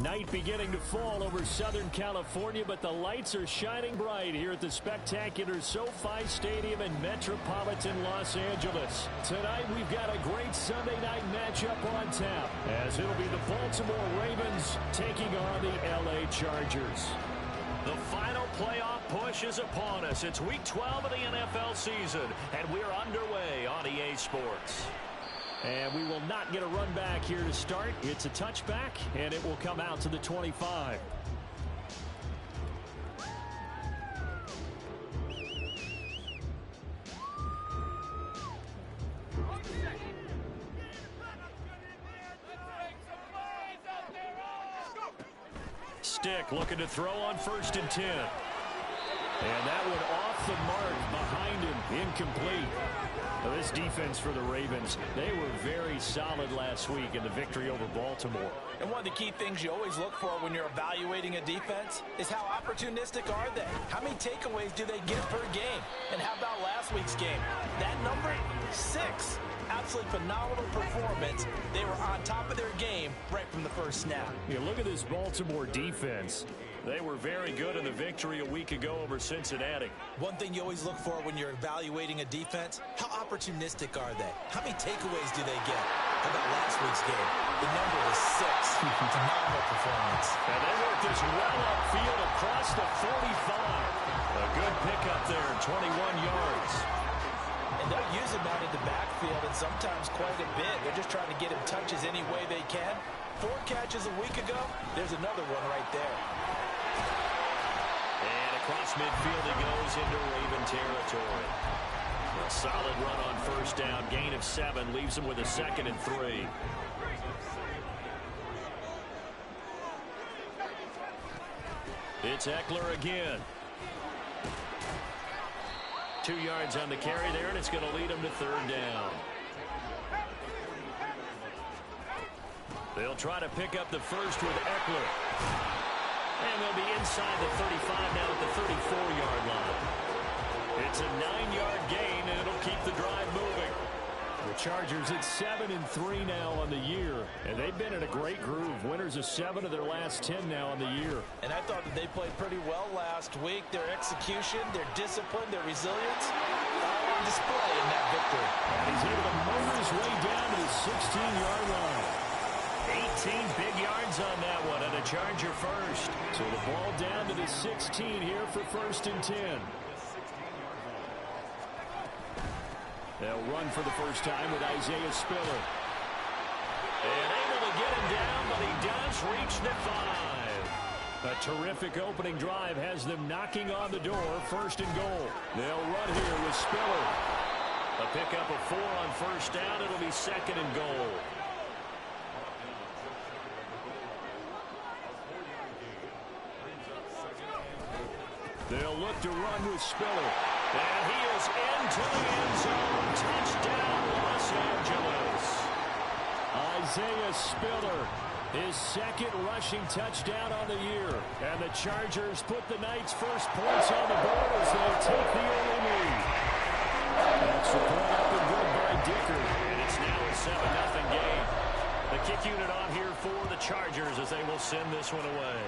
Night beginning to fall over Southern California, but the lights are shining bright here at the spectacular SoFi Stadium in metropolitan Los Angeles. Tonight, we've got a great Sunday night matchup on tap, as it'll be the Baltimore Ravens taking on the LA Chargers. The final playoff push is upon us. It's Week 12 of the NFL season, and we're underway on EA Sports. And we will not get a run back here to start. It's a touchback, and it will come out to the 25. Stick looking to throw on 1st and 10. And that one off the mark behind him, incomplete. Now this defense for the Ravens, they were very solid last week in the victory over Baltimore. And one of the key things you always look for when you're evaluating a defense is how opportunistic are they? How many takeaways do they get per game? And how about last week's game? That number, 6. Absolutely phenomenal performance. They were on top of their game right from the first snap. Yeah, look at this Baltimore defense. They were very good in the victory a week ago over Cincinnati. One thing you always look for when you're evaluating a defense, how opportunistic are they? How many takeaways do they get? How about last week's game? The number was 6. Phenomenal performance. And they worked this well upfield across the 45. A good pickup there, 21 yards. And they'll use him out in the backfield, and sometimes quite a bit. They're just trying to get him touches any way they can. 4 catches a week ago, there's another one right there. And across midfield he goes into Raven territory. A solid run on 1st down, gain of 7, leaves him with a 2nd and 3. It's Eckler again. 2 yards on the carry there, and it's going to lead him to 3rd down. They'll try to pick up the first with Eckler. And they'll be inside the 35 now at the 34-yard line. It's a 9-yard gain, and it'll keep the drive moving. The Chargers at 7-3 now on the year, and they've been in a great groove. Winners of 7 of their last 10 now on the year. And I thought that they played pretty well last week. Their execution, their discipline, their resilience, all on display in that victory. And he's able to motor his way down to the 16-yard line. 18 big yards on that one, and a Charger first. So the ball down to the 16 here for 1st and 10. They'll run for the first time with Isaiah Spiller. And able to get him down, but he does reach the 5. A terrific opening drive has them knocking on the door, 1st and goal. They'll run here with Spiller. A pickup of 4 on 1st down. It'll be 2nd and goal. They'll look to run with Spiller. And he is into the end zone. Touchdown, Los Angeles. Isaiah Spiller, his 2nd rushing touchdown on the year. And the Chargers put the Knights' first points on the board as they take the early lead. That's the point up and good by Dicker. And it's now a 7-0 game. The kick unit on here for the Chargers as they will send this one away.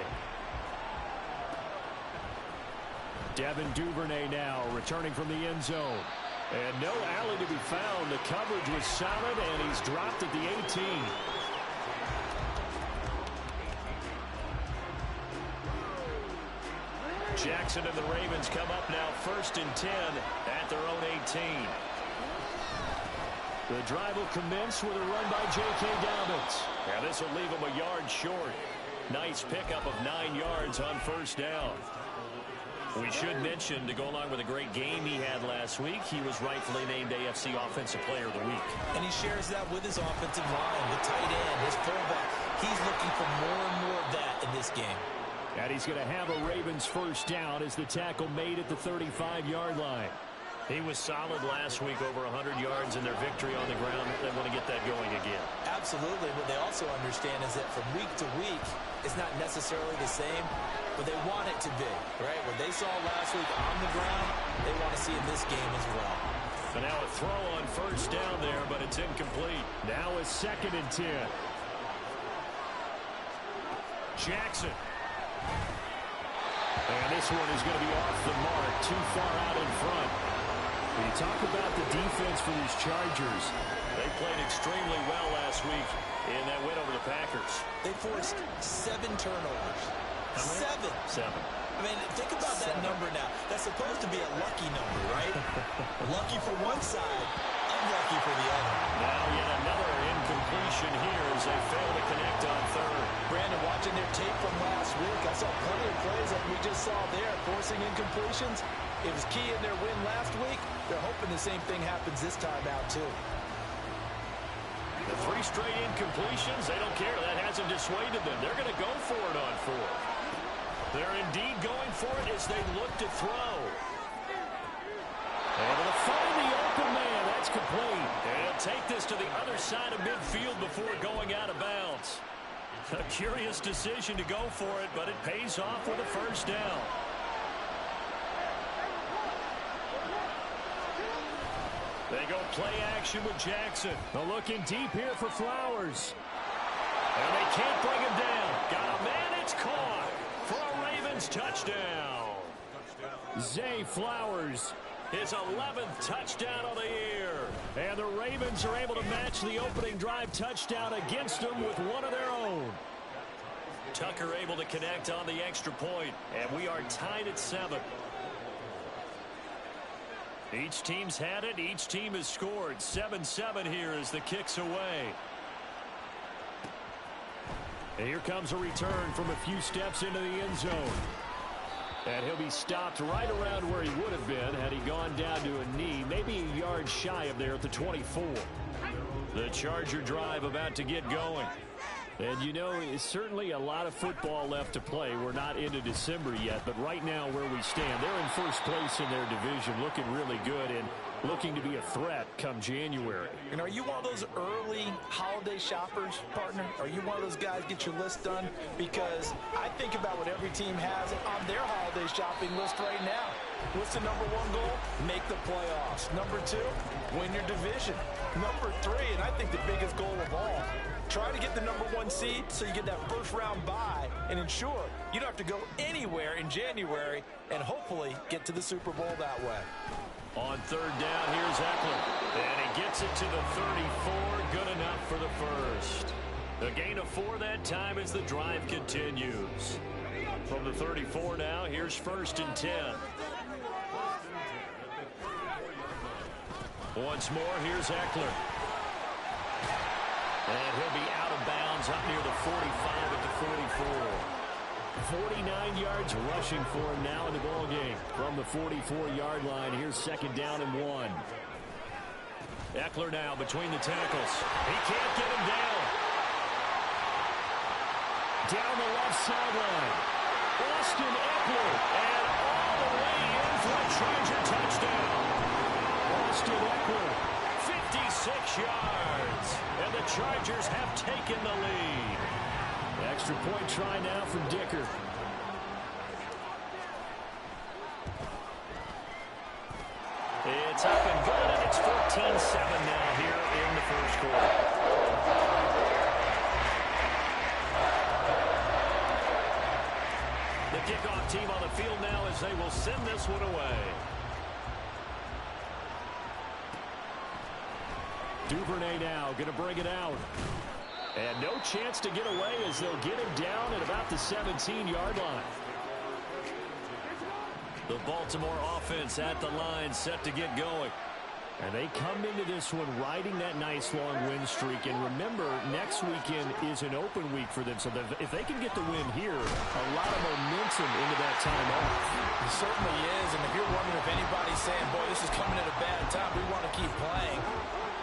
Devin Duvernay now returning from the end zone. And no alley to be found. The coverage was solid, and he's dropped at the 18. Jackson and the Ravens come up now 1st and 10 at their own 18. The drive will commence with a run by J.K. Dobbins. Now this will leave him a yard short. Nice pickup of 9 yards on 1st down. We should mention, to go along with a great game he had last week, he was rightfully named AFC Offensive Player of the Week. And he shares that with his offensive line, the tight end, his fullback. He's looking for more and more of that in this game. And he's going to have a Ravens 1st down as the tackle made at the 35-yard line. He was solid last week, over 100 yards in their victory on the ground. They want to get that going again. Absolutely. What they also understand is that from week to week, it's not necessarily the same, but they want it to be, right? What they saw last week on the ground, they want to see in this game as well. And now a throw on 1st down there, but it's incomplete. Now a 2nd and 10. Jackson. And this one is going to be off the mark, too far out in front. When you talk about the defense for these Chargers, they played extremely well last week in that win over the Packers. They forced 7 turnovers. How many? 7. I mean, think about that number now. That's supposed to be a lucky number, right? Lucky for one side, unlucky for the other. Now yet another incompletion here as they fail to connect on third. Brandon, watching their tape from last week, I saw plenty of plays like we just saw there, forcing incompletions. It was key in their win last week. They're hoping the same thing happens this time out, too. The 3 straight incompletions, they don't care. That hasn't dissuaded them. They're going to go for it on 4th. They're indeed going for it as they look to throw. Able to find the open man. That's complete. And he'll take this to the other side of midfield before going out of bounds. A curious decision to go for it, but it pays off with a first down. They go play action with Jackson. They're looking deep here for Flowers. And they can't bring him down. Got a man, it's caught for a Ravens touchdown. Zay Flowers. His 11th touchdown of the year. And the Ravens are able to match the opening drive touchdown against them with one of their own. Tucker able to connect on the extra point, and we are tied at 7. Each team's had it. Each team has scored. 7-7 here as the kick's away. And here comes a return from a few steps into the end zone. And he'll be stopped right around where he would have been had he gone down to a knee, maybe a yard shy of there at the 24. The Charger drive about to get going. And, you know, it's certainly a lot of football left to play. We're not into December yet, but right now where we stand, they're in first place in their division, looking really good and looking to be a threat come January. And are you one of those early holiday shoppers, partner? Are you one of those guys get your list done? Because I think about what every team has on their holiday shopping list right now. What's the number 1 goal? Make the playoffs. Number 2, win your division. Number 3, and I think the biggest goal of all, try to get the number 1 seed so you get that first round bye and ensure you don't have to go anywhere in January and hopefully get to the Super Bowl that way. On 3rd down, here's Eckler. And he gets it to the 34. Good enough for the first. A gain of 4 that time as the drive continues. From the 34 now, here's 1st and 10. Once more, here's Eckler. And he'll be out of bounds up near the 45 at the 44. 49 yards rushing for him now in the ball game. From the 44-yard line, here's 2nd down and 1. Eckler now between the tackles. He can't get him down. Down the left sideline. Austin Eckler. And all the way in for a Charger touchdown. Austin Eckler. 56 yards. And the Chargers have taken the lead. Extra point try now from Dicker. It's up and good, and it's 14-7 now here in the first quarter. The kickoff team on the field now as they will send this one away. Duvernay now going to bring it out. And no chance to get away as they'll get him down at about the 17-yard line. The Baltimore offense at the line set to get going. And they come into this one riding that nice long win streak. And remember, next weekend is an open week for them. So if they can get the win here, a lot of momentum into that time off. It certainly is. And if you're wondering if anybody's saying, boy, this is coming at a bad time, we want to keep playing,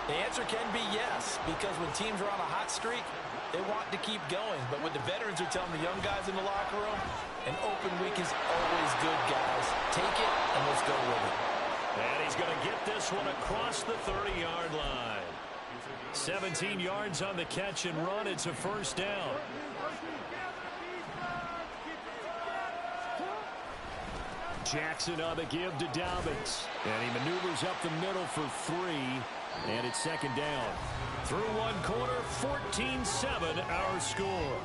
the answer can be yes, because when teams are on a hot streak, they want to keep going. But what the veterans are telling the young guys in the locker room, an open week is always good, guys. Take it, and let's go with it. And he's going to get this one across the 30-yard line. 17 yards on the catch and run. It's a first down. Jackson on the give to Dobbins. And he maneuvers up the middle for 3. And it's 2nd down. Through one quarter, 14-7 our score.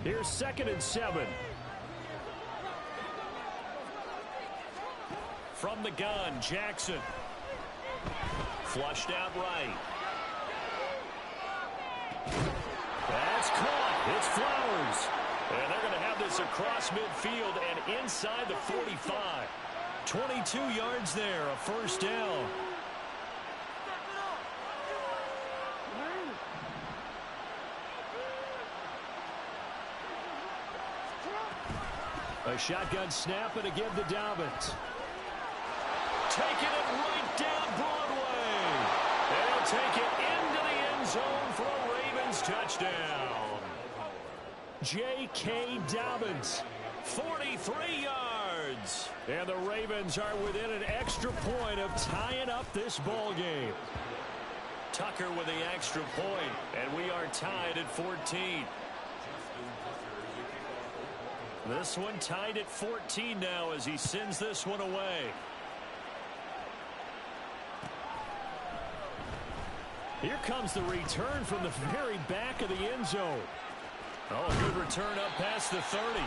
Here's 2nd and 7. From the gun, Jackson. Flushed out right. That's caught. It's Flowers. And they're going to have this across midfield and inside the 45. 22 yards there, a first down. A shotgun snap and again to Dobbins. Taking it right down Broadway. And he'll take it into the end zone for a Ravens touchdown. J.K. Dobbins, 43 yards. And the Ravens are within an extra point of tying up this ball game. Tucker with the extra point, and we are tied at 14. This one tied at 14 now as he sends this one away. Here comes the return from the very back of the end zone. Oh, a good return up past the 30.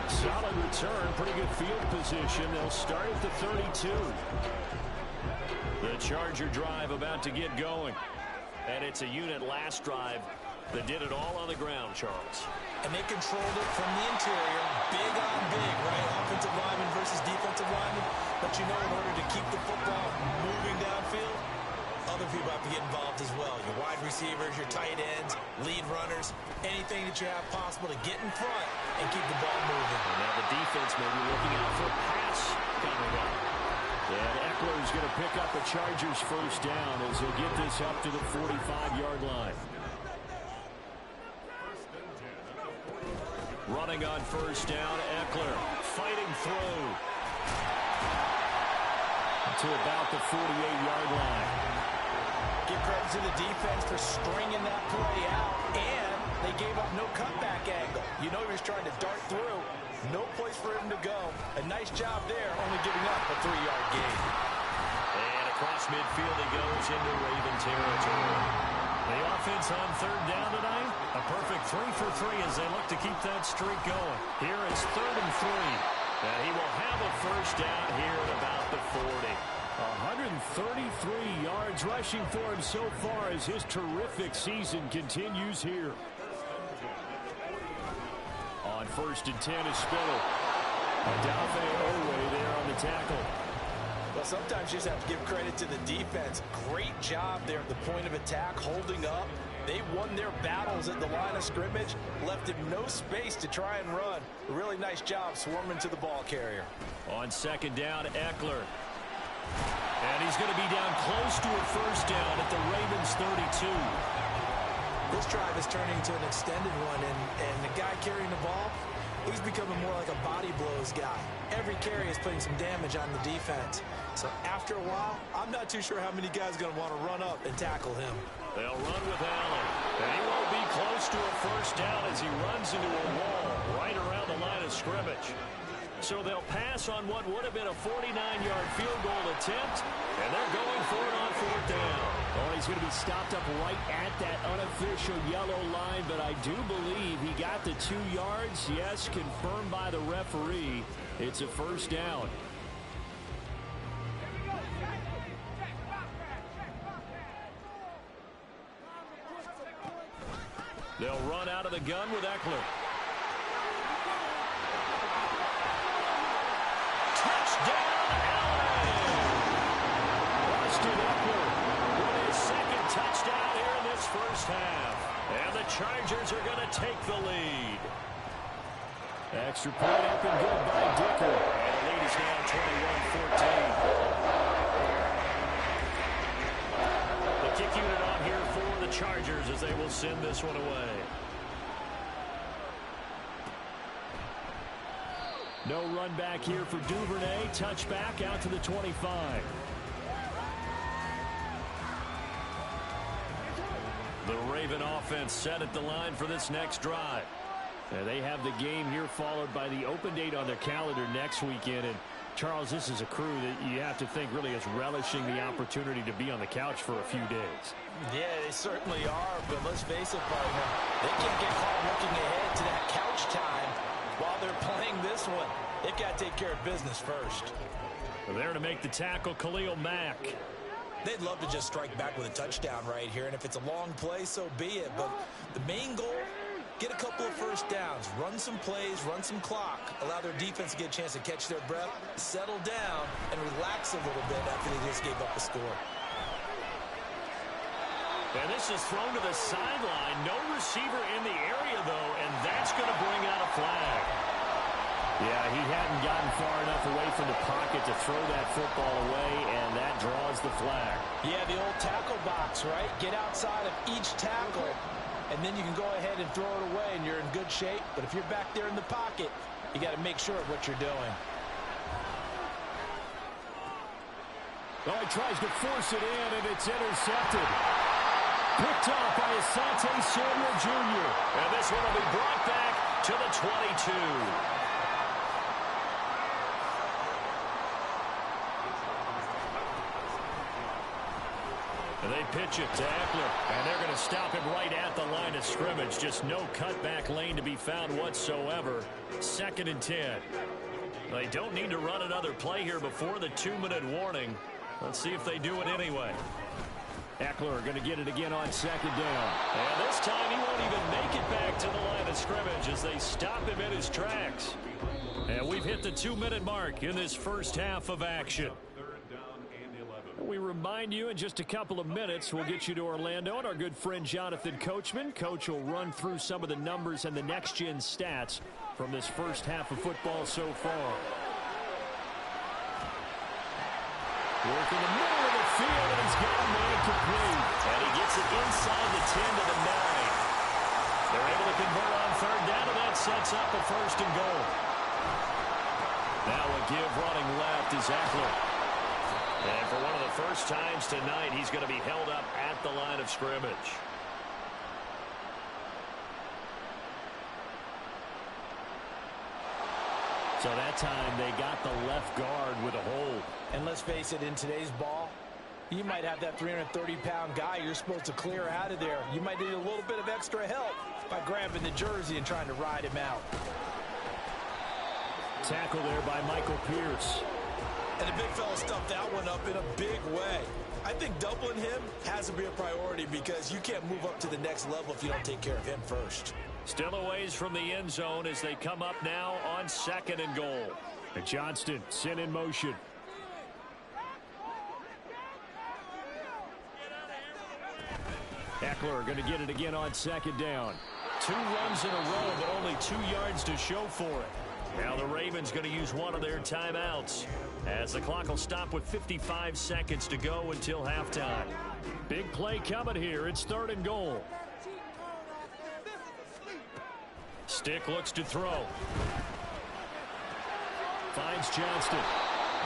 Solid return, pretty good field position. They'll start at the 32. The Charger drive about to get going. And it's a unit last drive that did it all on the ground, Charles. And they controlled it from the interior, big on big, right? Offensive lineman versus defensive lineman. But you know, in order to keep the football moving downfield, other people have to get involved as well. Your wide receivers, your tight ends, lead runners, anything that you have possible to get in front and keep the ball moving. And now the defense may be looking out for a pass coming up. And Eckler's going to pick up a Chargers first down as they get this up to the 45-yard line. Running on first down, Eckler fighting through to about the 48-yard line. Give credit to the defense for stringing that play out, and they gave up no cutback angle. You know he was trying to dart through. No place for him to go. A nice job there, only giving up a 3-yard gain. And across midfield he goes into Raven territory. The offense on third down tonight, a perfect 3 for 3 as they look to keep that streak going. Here is 3rd and 3. And he will have a first down here at about the 40. 133 yards rushing for him so far as his terrific season continues here. On 1st and 10 is Spiller. Adolphe Owe there on the tackle. Well, sometimes you just have to give credit to the defense. Great job there at the point of attack, holding up. They won their battles at the line of scrimmage, left him no space to try and run. A really nice job swarming to the ball carrier. On 2nd down, Eckler. And he's going to be down close to a first down at the Ravens 32. This drive is turning into an extended one, and the guy carrying the ball, he's becoming more like a body blows guy. Every carry is putting some damage on the defense. So after a while, I'm not too sure how many guys are going to want to run up and tackle him. They'll run with Allen. And he won't be close to a first down as he runs into a wall right around the line of scrimmage. So they'll pass on what would have been a 49-yard field goal attempt, and they're going for it on 4th down. Oh, he's going to be stopped up right at that unofficial yellow line, but I do believe he got the 2 yards. Yes, confirmed by the referee. It's a first down. They'll run out of the gun with Eckler. Touchdown, Allen! Austin Eckler with his 2nd touchdown here in this first half. And the Chargers are going to take the lead. Extra point up and good by Dicker. And the lead is now 21-14. The kick unit on here for the Chargers as they will send this one away. No run back here for Duvernay. Touchback out to the 25. The Raven offense set at the line for this next drive. They have the game here followed by the open date on their calendar next weekend. And Charles, this is a crew that you have to think really is relishing the opportunity to be on the couch for a few days. Yeah, they certainly are, but let's face it, partner, they can't get caught looking ahead to that couch time while they're playing this one. They've got to take care of business first. We're there to make the tackle, Khalil Mack. They'd love to just strike back with a touchdown right here, and if it's a long play, so be it. But the main goal, get a couple of first downs, run some plays, run some clock, allow their defense to get a chance to catch their breath, settle down, and relax a little bit after they just gave up a score. And this is thrown to the sideline. No receiver in the area, though, and that's going to bring out a flag. Yeah, he hadn't gotten far enough away from the pocket to throw that football away, and that draws the flag. Yeah, the old tackle box, right? Get outside of each tackle, and then you can go ahead and throw it away, and you're in good shape. But if you're back there in the pocket, you got to make sure of what you're doing. Well, he tries to force it in, and it's intercepted. Picked off by Asante Samuel Jr. And this one will be brought back to the 22. And they pitch it to Eckler, and they're going to stop him right at the line of scrimmage. Just no cutback lane to be found whatsoever. 2nd and 10. They don't need to run another play here before the 2-minute warning. Let's see if they do it anyway. Eckler going to get it again on 2nd down. And this time he won't even make it back to the line of scrimmage as they stop him in his tracks. And we've hit the 2-minute mark in this first half of action. We remind you in just a couple of minutes we'll get you to Orlando and our good friend Jonathan Coachman. Coach will run through some of the numbers and the next-gen stats from this first half of football so far. Work in the middle of the field, and he's got a man complete. And he gets it inside the 10 to the 9. They're able to convert on 3rd down, and that sets up a 1st and goal. Now a give running left is Eckler. And for one of the first times tonight, he's going to be held up at the line of scrimmage. So that time they got the left guard with a hold. And let's face it, in today's ball, you might have that 330-pound guy you're supposed to clear out of there. You might need a little bit of extra help by grabbing the jersey and trying to ride him out. Tackle there by Michael Pierce. And the big fella stuffed that one up in a big way. I think doubling him has to be a priority because you can't move up to the next level if you don't take care of him first. Still a ways from the end zone as they come up now on 2nd and goal. And Johnston sent in motion. Eckler going to get it again on 2nd down. 2 runs in a row, but only 2 yards to show for it. Now the Ravens going to use one of their timeouts as the clock will stop with 55 seconds to go until halftime. Big play coming here. It's 3rd and goal. Stick looks to throw. Finds Johnston.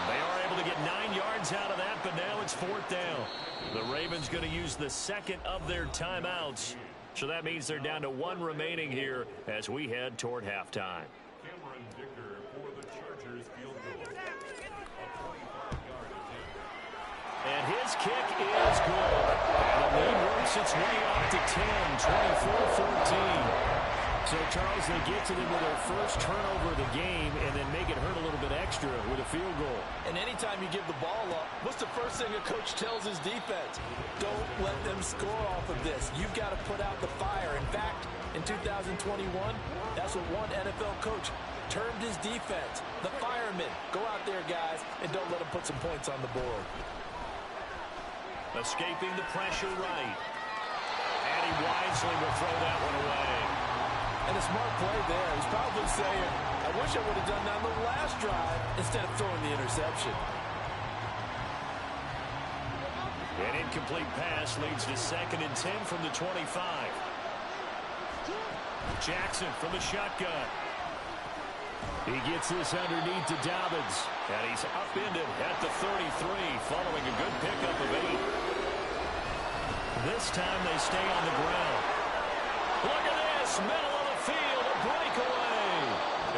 They are able to get 9 yards out of that, but now it's 4th down. The Ravens going to use the 2nd of their timeouts. So that means they're down to 1 remaining here as we head toward halftime. And his kick is good. And the lead works its way up to 10, 24-14. So, Charles, they get to them with their first turnover of the game and then make it hurt a little bit extra with a field goal. And anytime you give the ball up, what's the first thing a coach tells his defense? Don't let them score off of this. You've got to put out the fire. In fact, in 2021, that's what one NFL coach termed his defense. The firemen. Go out there, guys, and don't let them put some points on the board. Escaping the pressure right. And he wisely will throw that one away. And a smart play there. He's probably saying, I wish I would have done that on the last drive instead of throwing the interception. An incomplete pass leads to 2nd and 10 from the 25. Jackson from the shotgun. He gets this underneath to Dobbins. And he's upended at the 33 following a good pickup of 8. This time they stay on the ground. Look at this. Middle of the field. A breakaway.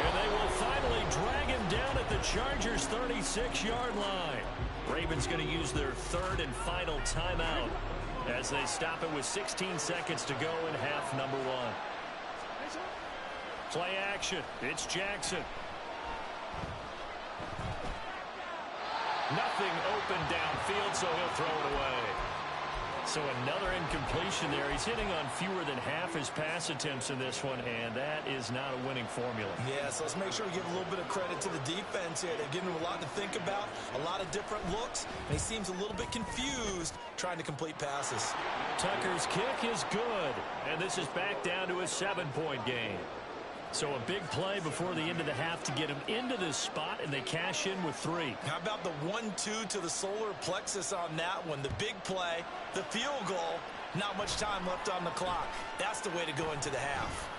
And they will finally drag him down down at the Chargers' 36-yard line. Ravens going to use their third and final timeout as they stop it with 16 seconds to go in half number one. Play action. It's Jackson. Nothing open downfield, so he'll throw it away. So another incompletion there. He's hitting on fewer than half his pass attempts in this one, and that is not a winning formula. Yeah, so let's make sure we give a little bit of credit to the defense here. They've given him a lot to think about, a lot of different looks, and he seems a little bit confused trying to complete passes. Tucker's kick is good, and this is back down to a 7-point game. So a big play before the end of the half to get him into this spot, and they cash in with 3. How about the 1-2 to the solar plexus on that one? The big play, the field goal, not much time left on the clock. That's the way to go into the half.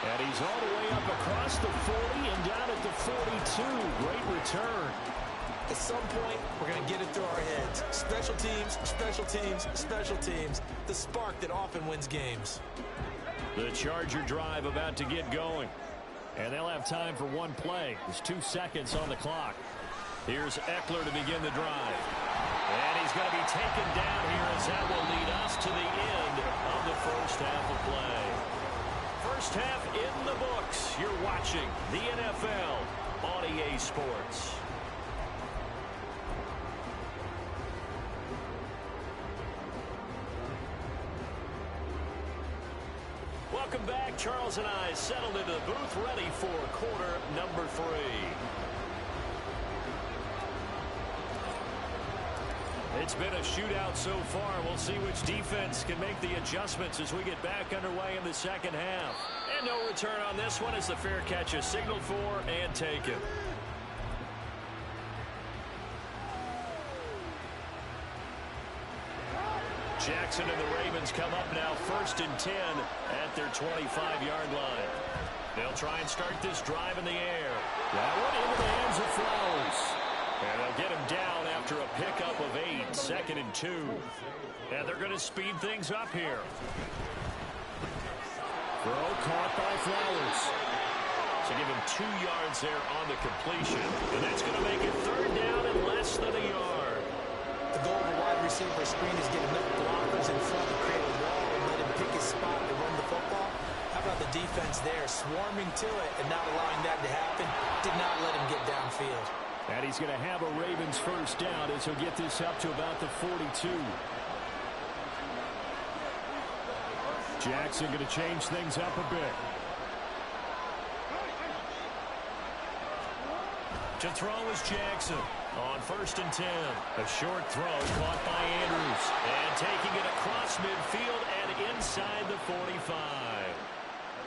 And he's all the way up across the 40 and down at the 42. Great return. At some point, we're going to get it through our heads. Special teams, special teams, special teams. The spark that often wins games. The Charger drive about to get going. And they'll have time for one play. There's 2 seconds on the clock. Here's Eckler to begin the drive. And he's going to be taken down here as that will lead us to the end of the first half of play. First half in the books. You're watching the NFL on EA Sports. Welcome back. Charles and I settled into the booth, ready for quarter number 3. It's been a shootout so far. We'll see which defense can make the adjustments as we get back underway in the second half. And no return on this one as the fair catch is signaled for and taken. Jackson and the Ravens come up now 1st and 10 at their 25-yard line. They'll try and start this drive in the air. That one into the hands of Flowers. And they'll get him down after a pickup of 8, 2nd and 2. And they're going to speed things up here. Throw caught by Flowers. So give him 2 yards there on the completion. And that's going to make it 3rd down and less than a yard. The goal of a wide receiver screen is get enough blockers in front to create a wall and let him pick his spot to run the football. How about the defense there, swarming to it and not allowing that to happen? Did not let him get downfield. And he's going to have a Ravens first down as he'll get this up to about the 42. Jackson going to change things up a bit. To throw is Jackson on 1st and 10. A short throw caught by Andrews. And taking it across midfield and inside the 45.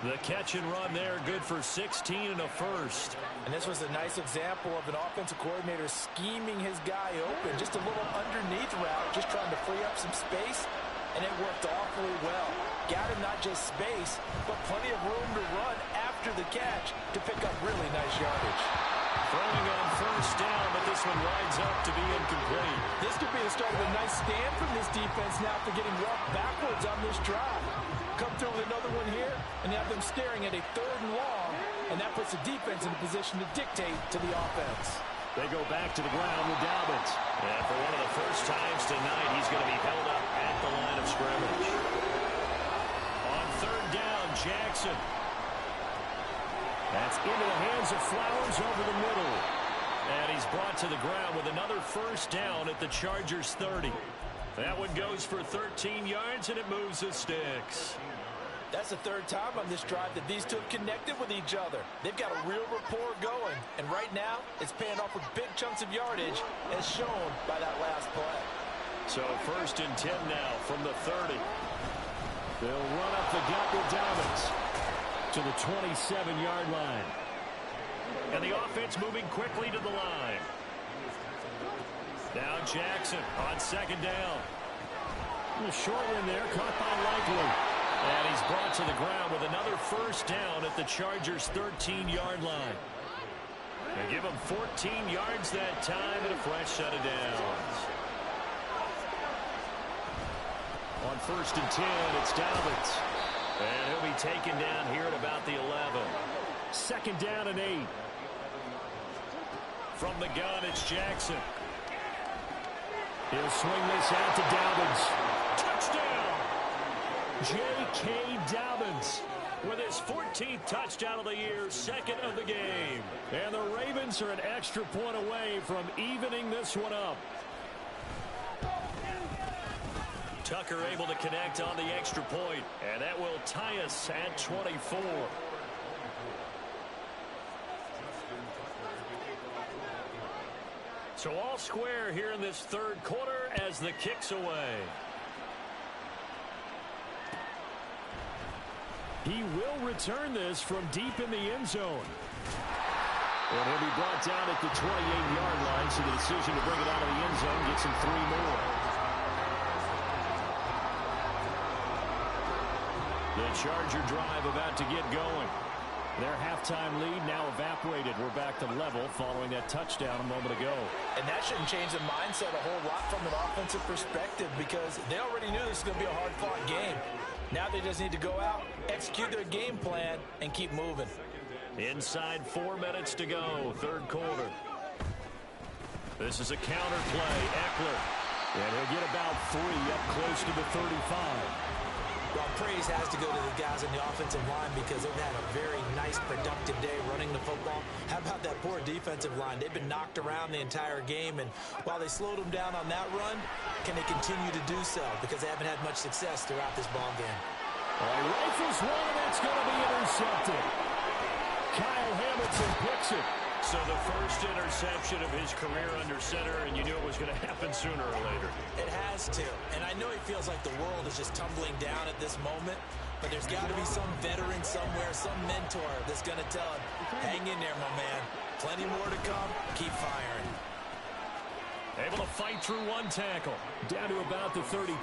The catch and run there, good for 16 and a first. And this was a nice example of an offensive coordinator scheming his guy open. Just a little underneath route, just trying to free up some space. And it worked awfully well. Got him not just space, but plenty of room to run after the catch to pick up really nice yardage. Throwing on 1st down, but this one winds up to be incomplete. This could be the start of a nice stand from this defense now for getting roughed backwards on this drive. Come through with another one here and have them staring at a 3rd and long, and that puts the defense in a position to dictate to the offense. They go back to the ground with Dobbins. And for one of the first times tonight, he's going to be held up at the line of scrimmage. On 3rd down, Jackson. That's into the hands of Flowers over the middle. And he's brought to the ground with another first down at the Chargers' 30. That one goes for 13 yards, and it moves the sticks. That's the 3rd time on this drive that these two have connected with each other. They've got a real rapport going. And right now, it's paying off with big chunks of yardage, as shown by that last play. So 1st and 10 now from the 30. They'll run up the gut with Dobbins to the 27-yard line. And the offense moving quickly to the line. Now Jackson on 2nd down. A short one there, caught by Likely. And he's brought to the ground with another first down at the Chargers' 13-yard line. They give him 14 yards that time and a fresh set of downs. On 1st and 10, it's Dobbins. And he'll be taken down here at about the 11. Second down and 8. From the gun, it's Jackson. He'll swing this out to Dobbins. Touchdown! J.K. Dobbins With his 14th touchdown of the year, second of the game. And the Ravens are an extra point away from evening this one up. Tucker able to connect on the extra point, and that will tie us at 24. So all square here in this third quarter as the kick's away. He will return this from deep in the end zone. And he'll be brought down at the 28-yard line, so the decision to bring it out of the end zone gets him 3 more. The Charger drive about to get going. Their halftime lead now evaporated. We're back to level following that touchdown a moment ago. And that shouldn't change the mindset a whole lot from an offensive perspective because they already knew this was going to be a hard-fought game. Now they just need to go out, execute their game plan, and keep moving. Inside 4 minutes to go, third quarter. This is a counter play, Eckler. And he'll get about 3 up close to the 35. Well, praise has to go to the guys on the offensive line because they've had a very nice, productive day running the football. How about that poor defensive line? They've been knocked around the entire game, and while they slowed them down on that run, can they continue to do so? Because they haven't had much success throughout this ball game. He rifles one, and that's going to be intercepted. Kyle Hamilton picks it. So the first interception of his career under center, and you knew it was going to happen sooner or later. It has to. And I know he feels like the world is just tumbling down at this moment, but there's got to be some veteran somewhere, some mentor that's going to tell him, hang in there, my man. Plenty more to come. Keep firing. Able to fight through one tackle. Down to about the 32.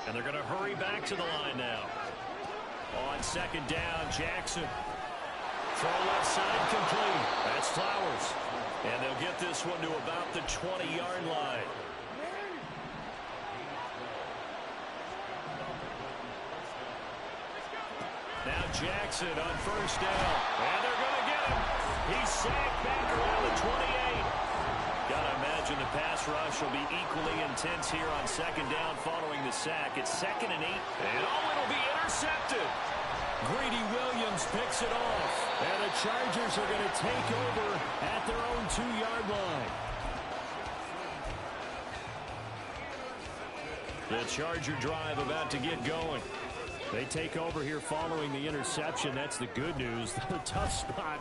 And they're going to hurry back to the line now. On second down, Jackson. Throw left side complete. That's Flowers. And they'll get this one to about the 20-yard line. Now Jackson on first down. And they're going to get him. He's sacked back around the 28. Got to imagine the pass rush will be equally intense here on second down following the sack. It's 2nd and 8. And it'll be intercepted. Greedy Williams picks it off. And the Chargers are going to take over at their own 2-yard line. The Charger drive about to get going. They take over here following the interception. That's the good news. The tough spot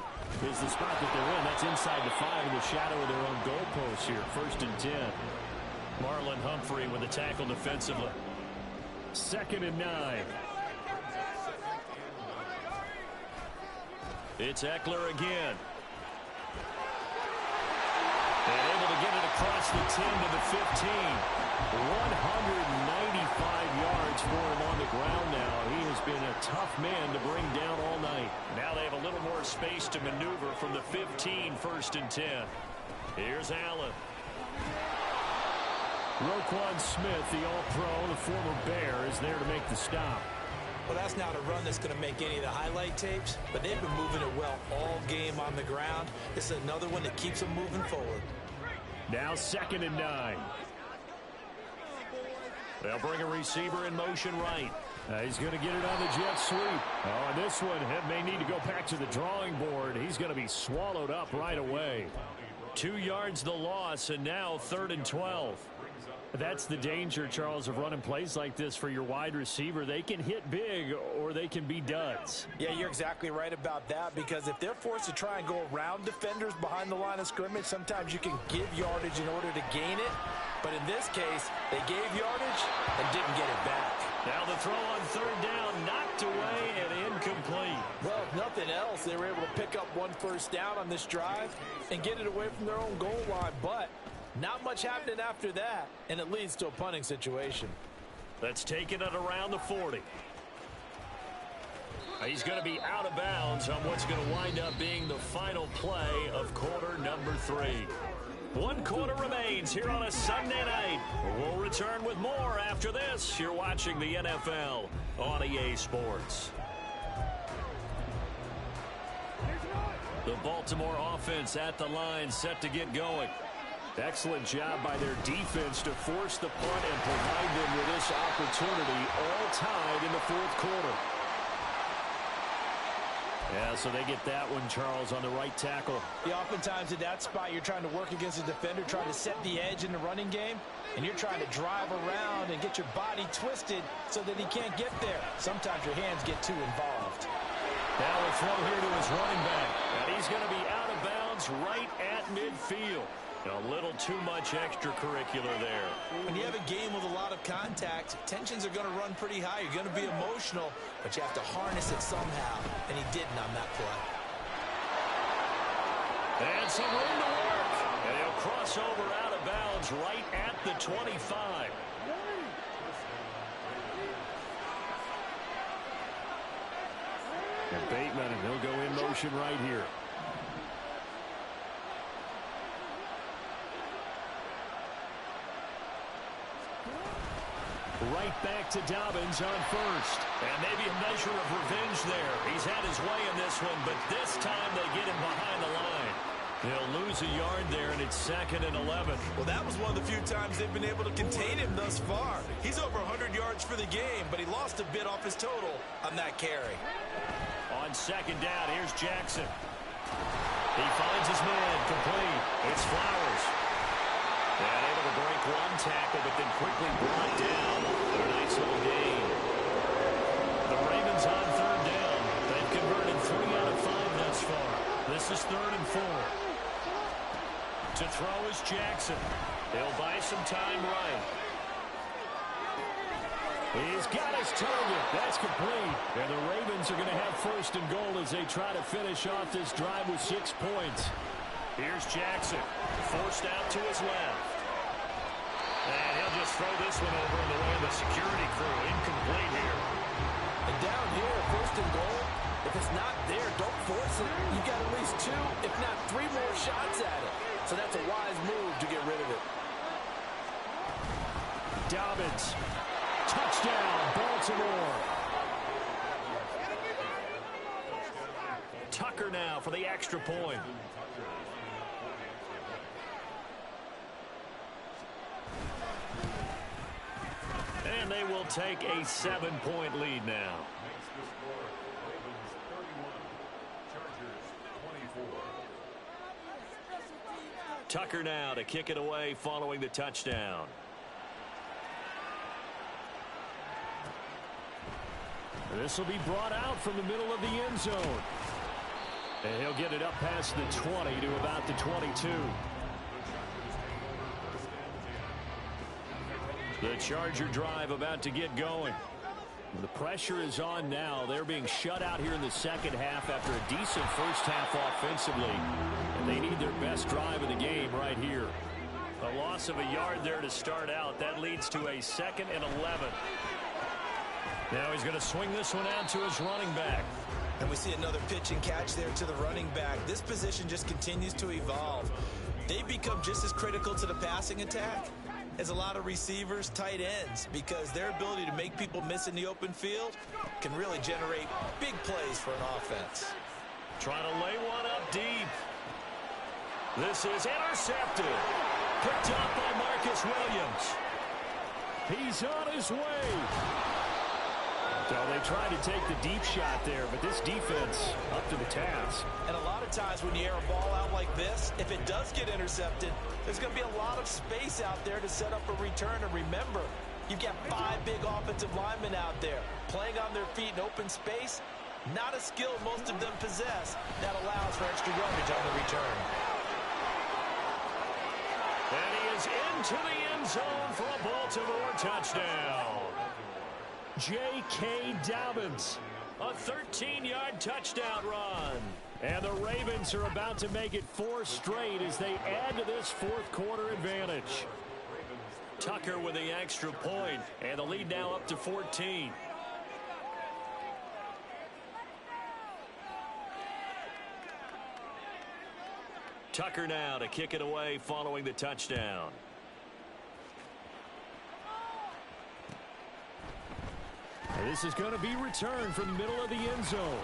is the spot that they're in. That's inside the 5 in the shadow of their own goalpost here. 1st and 10. Marlon Humphrey with a tackle defensively. 2nd and 9. It's Eckler again. And able to get it across the 10 to the 15. 195 yards for him on the ground now. He has been a tough man to bring down all night. Now they have a little more space to maneuver from the 15, 1st and 10. Here's Allen. Roquan Smith, the all-pro, the former Bear, is there to make the stop. Well, that's not a run that's going to make any of the highlight tapes, but they've been moving it well all game on the ground. This is another one that keeps them moving forward. Now 2nd and 9. They'll bring a receiver in motion right. He's going to get it on the jet sweep. Oh, and this one may need to go back to the drawing board. He's going to be swallowed up right away. 2 yards the loss, and now 3rd and 12. That's the danger, Charles, of running plays like this for your wide receiver. They can hit big or they can be duds. Yeah, you're exactly right about that because if they're forced to try and go around defenders behind the line of scrimmage, sometimes you can give yardage in order to gain it. But in this case, they gave yardage and didn't get it back. Now the throw on 3rd down, knocked away and incomplete. Well, if nothing else, they were able to pick up 1 first down on this drive and get it away from their own goal line. But not much happening after that, and it leads to a punting situation. That's taking it around the 40. He's going to be out of bounds on what's going to wind up being the final play of quarter number 3. 1 quarter remains here on a Sunday night. We'll return with more after this. You're watching the NFL on EA Sports. The Baltimore offense at the line, set to get going. Excellent job by their defense to force the punt and provide them with this opportunity, all tied in the fourth quarter. Yeah, so they get that one, Charles, on the right tackle. Yeah, oftentimes at that spot, you're trying to work against a defender, trying to set the edge in the running game, and you're trying to drive around and get your body twisted so that he can't get there. Sometimes your hands get too involved. Now a throw here to his running back, and he's going to be out of bounds right at midfield. A little too much extracurricular there. When you have a game with a lot of contact, tensions are going to run pretty high. You're going to be emotional, but you have to harness it somehow, and he didn't on that play. And some room to work. And he'll cross over out of bounds right at the 25. And Bateman, and he'll go in motion right here. Right back to Dobbins on first. And maybe a measure of revenge there. He's had his way in this one, but this time they get him behind the line. They'll lose a yard there, and it's 2nd and 11. Well, that was one of the few times they've been able to contain him thus far. He's over 100 yards for the game, but he lost a bit off his total on that carry. On 2nd down, here's Jackson. He finds his man, complete. It's Flowers. And able to break one tackle, but then quickly brought down for a nice little gain. The Ravens on 3rd down. They've converted 3 out of 5 thus far. This is 3rd and 4. To throw is Jackson. He'll buy some time right. He's got his target. That's complete. And the Ravens are going to have 1st and goal as they try to finish off this drive with 6 points. Here's Jackson, forced out to his left. And he'll just throw this one over in the way of the security crew. Incomplete here. And down here, 1st and goal, if it's not there, don't force it. You've got at least 2, if not 3 more shots at it. So that's a wise move to get rid of it. Dobbins. Touchdown, Baltimore. Tucker now for the extra point. And they will take a 7-point lead now. Tucker now to kick it away following the touchdown. This will be brought out from the middle of the end zone. And he'll get it up past the 20 to about the 22. The Charger drive about to get going. The pressure is on now. They're being shut out here in the 2nd half after a decent first half offensively. And they need their best drive of the game right here. A loss of a yard there to start out. That leads to a 2nd and 11. Now he's going to swing this one out to his running back. And we see another pitch and catch there to the running back. This position just continues to evolve. They become just as critical to the passing attack as a lot of receivers, tight ends, because their ability to make people miss in the open field can really generate big plays for an offense. Trying to lay one up deep. This is intercepted. Picked up by Marcus Williams. He's on his way. So they tried to take the deep shot there, but this defense up to the task. And a lot of times when you air a ball out like this, if it does get intercepted, there's going to be a lot of space out there to set up a return. And remember, you've got 5 big offensive linemen out there playing on their feet in open space. Not a skill most of them possess that allows for extra yardage on the return. And he is into the end zone for a Baltimore touchdown. J.K. Dobbins, a 13-yard touchdown run. And the Ravens are about to make it 4 straight as they add to this fourth quarter advantage. Tucker with the extra point, and the lead now up to 14. Tucker now to kick it away following the touchdown. This is going to be returned from the middle of the end zone.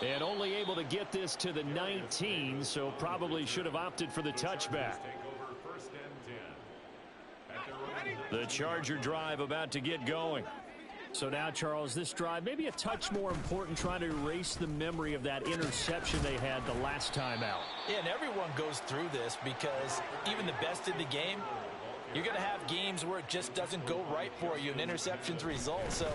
And only able to get this to the 19, so probably should have opted for the touchback. The Charger drive about to get going. So now, Charles, this drive maybe a touch more important, trying to erase the memory of that interception they had the last time out. Yeah, and everyone goes through this because even the best in the game, you're going to have games where it just doesn't go right for you, and interceptions result. So,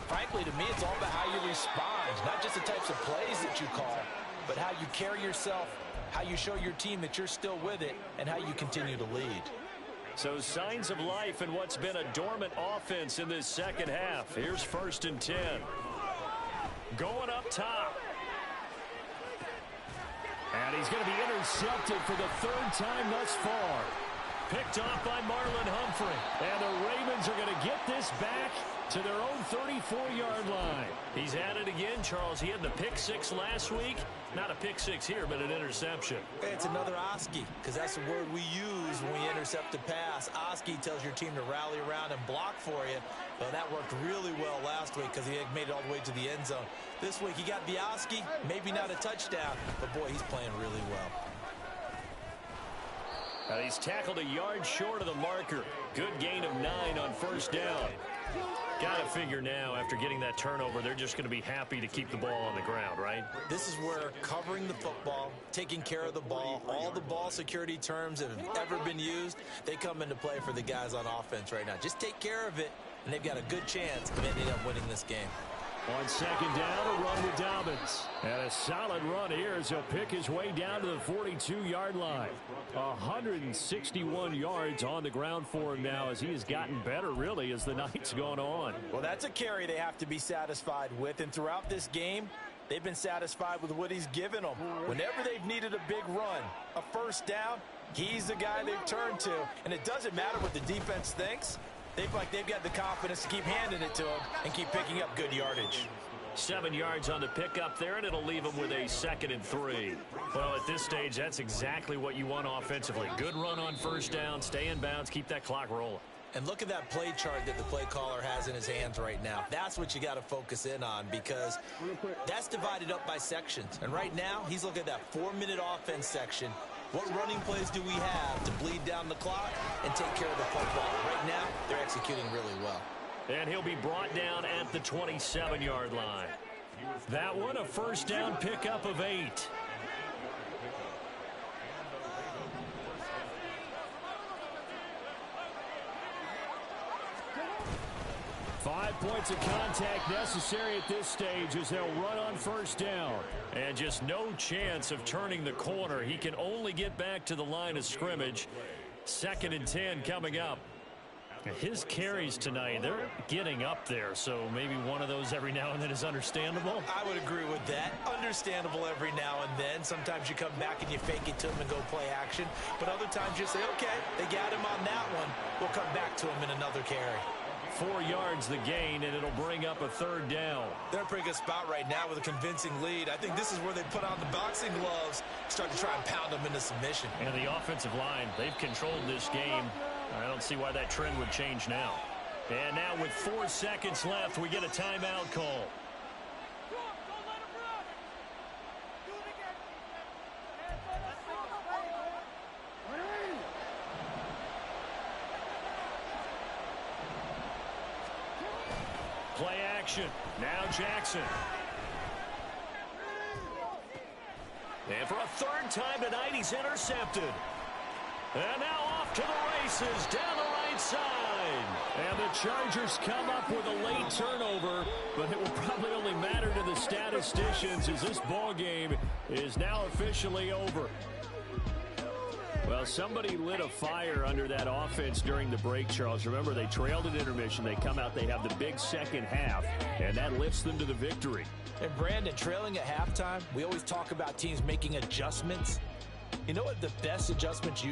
frankly, to me, it's all about how you respond, not just the types of plays that you call, but how you carry yourself, how you show your team that you're still with it, and how you continue to lead. So signs of life in what's been a dormant offense in this second half. Here's 1st and 10. Going up top. And he's going to be intercepted for the 3rd time thus far. Picked off by Marlon Humphrey. And the Ravens are going to get this back to their own 34-yard line. He's at it again, Charles. He had the pick 6 last week. Not a pick 6 here, but an interception. It's another Oski, because that's the word we use when we intercept a pass. Oski tells your team to rally around and block for you. Well, that worked really well last week because he had made it all the way to the end zone. This week he got the Oski, maybe not a touchdown, but boy, he's playing really well. He's tackled a yard short of the marker. Good gain of 9 on 1st down. Got to figure now, after getting that turnover, they're just going to be happy to keep the ball on the ground, right? This is where covering the football, taking care of the ball, all the ball security terms that have ever been used, they come into play for the guys on offense right now. Just take care of it, and they've got a good chance of ending up winning this game. On 2nd down, a run with Dobbins. And a solid run here as he'll pick his way down to the 42-yard line. 161 yards on the ground for him now as he has gotten better, really, as the night's gone on. Well, that's a carry they have to be satisfied with. And throughout this game, they've been satisfied with what he's given them. Whenever they've needed a big run, a 1st down, he's the guy they've turned to. And it doesn't matter what the defense thinks. They feel like they've got the confidence to keep handing it to him and keep picking up good yardage. 7 yards on the pickup there, and it'll leave him with a 2nd and 3. Well, at this stage, that's exactly what you want offensively. Good run on 1st down, stay in bounds, keep that clock rolling. And look at that play chart that the play caller has in his hands right now. That's what you got to focus in on, because that's divided up by sections. And right now, he's looking at that 4-minute offense section. What running plays do we have to bleed down the clock and take care of the football? Right now, they're executing really well. And he'll be brought down at the 27-yard line. That one, a 1st down pickup of 8. Five points of contact necessary at this stage as they'll run on 1st down. And just no chance of turning the corner. He can only get back to the line of scrimmage. 2nd and 10 coming up. His carries tonight, they're getting up there, so maybe one of those every now and then is understandable. I would agree with that. Understandable every now and then. Sometimes you come back and you fake it to him and go play action. But other times you say, okay, they got him on that one. We'll come back to him in another carry. 4 yards the gain, and it'll bring up a 3rd down. They're in a pretty good spot right now with a convincing lead. I think this is where they put on the boxing gloves, start to try and pound them into submission. And the offensive line, they've controlled this game. I don't see why that trend would change now. And now with 4 seconds left, we get a timeout call. Play action. Now Jackson. And for a 3rd time tonight, he's intercepted. And now off to the races down the right side. And the Chargers come up with a late turnover, but it will probably only matter to the statisticians as this ball game is now officially over. Well, somebody lit a fire under that offense during the break, Charles. Remember, they trailed at intermission. They come out, they have the big second half, and that lifts them to the victory. And Brandon, trailing at halftime, we always talk about teams making adjustments. You know what the best adjustments usually